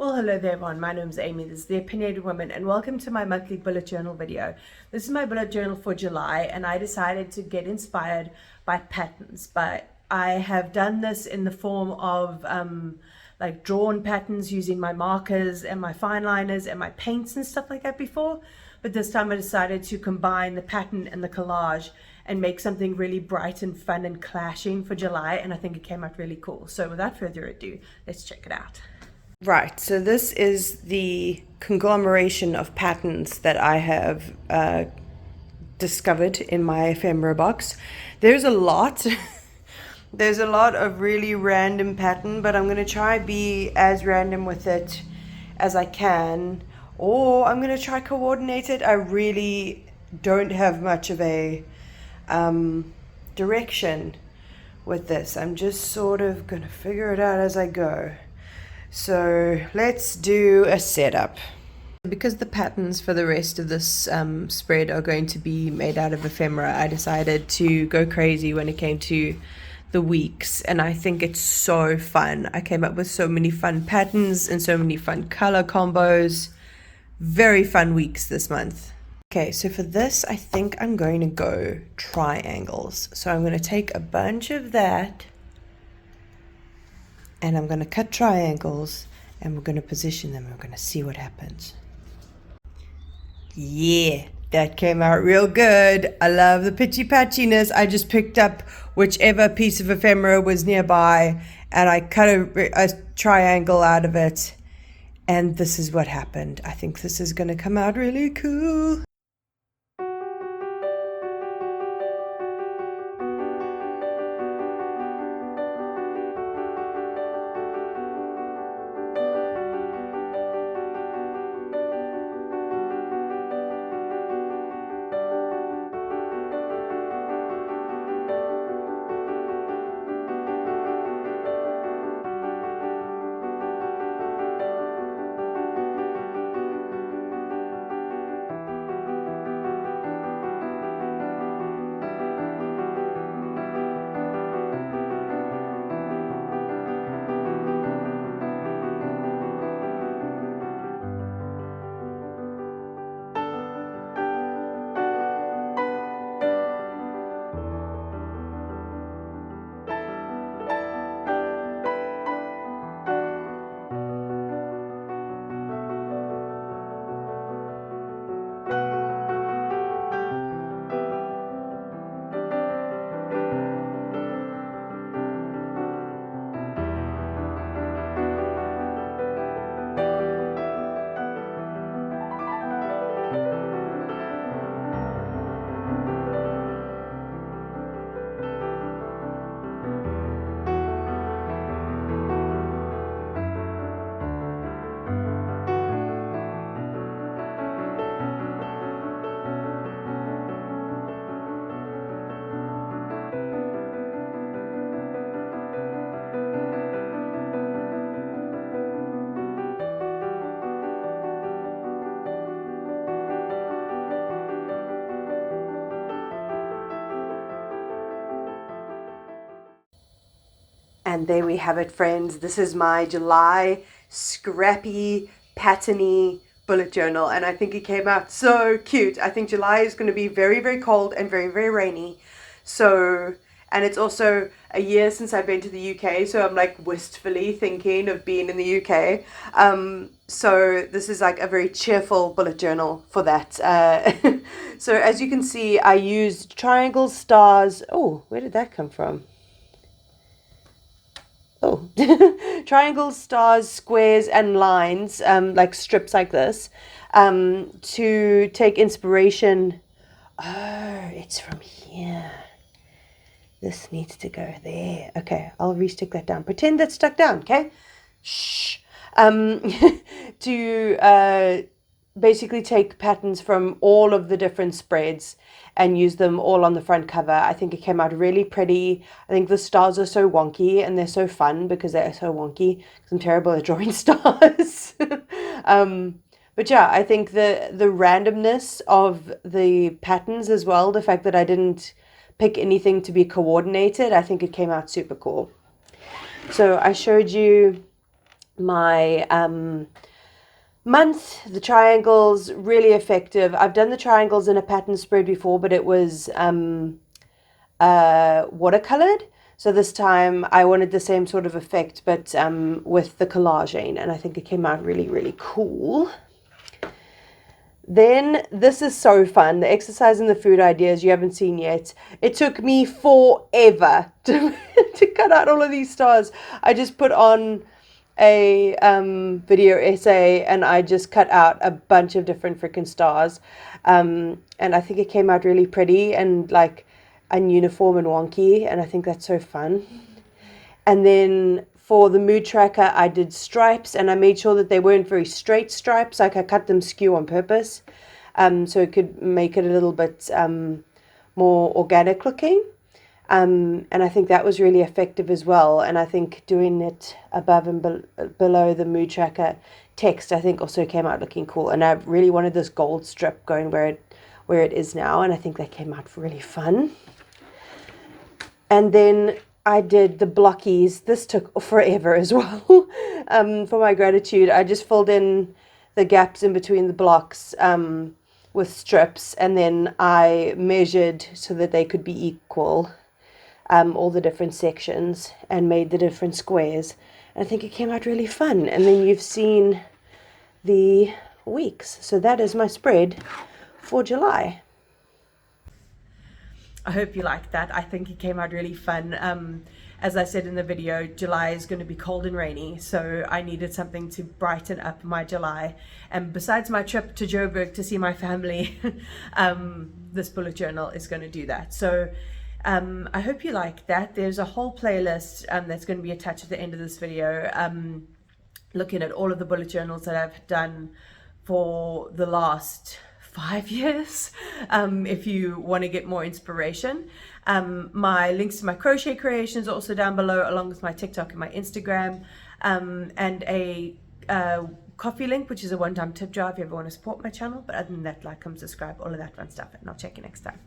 Well, hello there everyone, my name is Amy, this is The Opinionated Woman, and welcome to my monthly bullet journal video. This is my bullet journal for July, and I decided to get inspired by patterns, but I have done this in the form of like drawn patterns using my markers and my fine liners and my paints and stuff like that before, but this time I decided to combine the pattern and the collage and make something really bright and fun and clashing for July, and I think it came out really cool. So without further ado, let's check it out. Right, so this is the conglomeration of patterns that I have discovered in my ephemera box. There's a lot. There's a lot of really random pattern, but I'm going to try be as random with it as I can, or I'm going to try coordinate it. I really don't have much of a direction with this. I'm just sort of going to figure it out as I go. So let's do a setup. Because the patterns for the rest of this spread are going to be made out of ephemera, I decided to go crazy when it came to the weeks, and I think it's so fun. I came up with so many fun patterns and so many fun color combos. Very fun weeks this month. Okay, so for this, I think I'm going to go triangles. So I'm going to take a bunch of that, and I'm going to cut triangles, and we're going to position them, and we're going to see what happens. Yeah, that came out real good. I love the pitchy patchiness. I just picked up whichever piece of ephemera was nearby, and I cut a triangle out of it, and this is what happened. I think this is going to come out really cool. And there we have it, friends. This is my July scrappy, patterny bullet journal, and I think it came out so cute. I think July is going to be very, very cold and very, very rainy. So, and it's also a year since I've been to the UK, so I'm like wistfully thinking of being in the UK. So this is like a very cheerful bullet journal for that. So as you can see, I used triangles, stars. Oh, where did that come from? Oh, triangles, stars, squares, and lines, like strips like this, to take inspiration. Oh, it's from here. This needs to go there. Okay, I'll re-stick that down. Pretend that's stuck down, okay? Shh. To basically take patterns from all of the different spreads and use them all on the front cover. I think it came out really pretty. I think the stars are so wonky and they're so fun because they're so wonky, because I'm terrible at drawing stars. But yeah, I think the randomness of the patterns as well, the fact that I didn't pick anything to be coordinated, I think it came out super cool. So I showed you my month. The triangles, really effective. I've done the triangles in a pattern spread before, but it was watercolored. So this time I wanted the same sort of effect, but with the collaging, and I think it came out really, really cool. Then this is so fun. The exercise and the food ideas you haven't seen yet. It took me forever to cut out all of these stars. I just put on a video essay and I just cut out a bunch of different freaking stars. And I think it came out really pretty and like ununiform and wonky, and I think that's so fun. And then for the mood tracker, I did stripes, and I made sure that they weren't very straight stripes. Like I cut them skew on purpose, so it could make it a little bit more organic looking. And I think that was really effective as well. And I think doing it above and below the mood tracker text, I think also came out looking cool. And I really wanted this gold strip going where it is now, and I think that came out really fun. And then I did the blockies. This took forever as well. For my gratitude, I just filled in the gaps in between the blocks with strips, and then I measured so that they could be equal, all the different sections, and made the different squares. And I think it came out really fun. And then you've seen the weeks. So that is my spread for July. I hope you liked that. I think it came out really fun. As I said in the video, July is going to be cold and rainy, so I needed something to brighten up my July. And besides my trip to Joburg to see my family, this bullet journal is going to do that. So I hope you like that. There's a whole playlist that's going to be attached at the end of this video, looking at all of the bullet journals that I've done for the last 5 years, if you want to get more inspiration. My links to my crochet creations are also down below, along with my TikTok and my Instagram, and a Kofi link, which is a one-time tip jar if you ever want to support my channel. But other than that, like, comment, subscribe, all of that fun stuff, and I'll check you next time.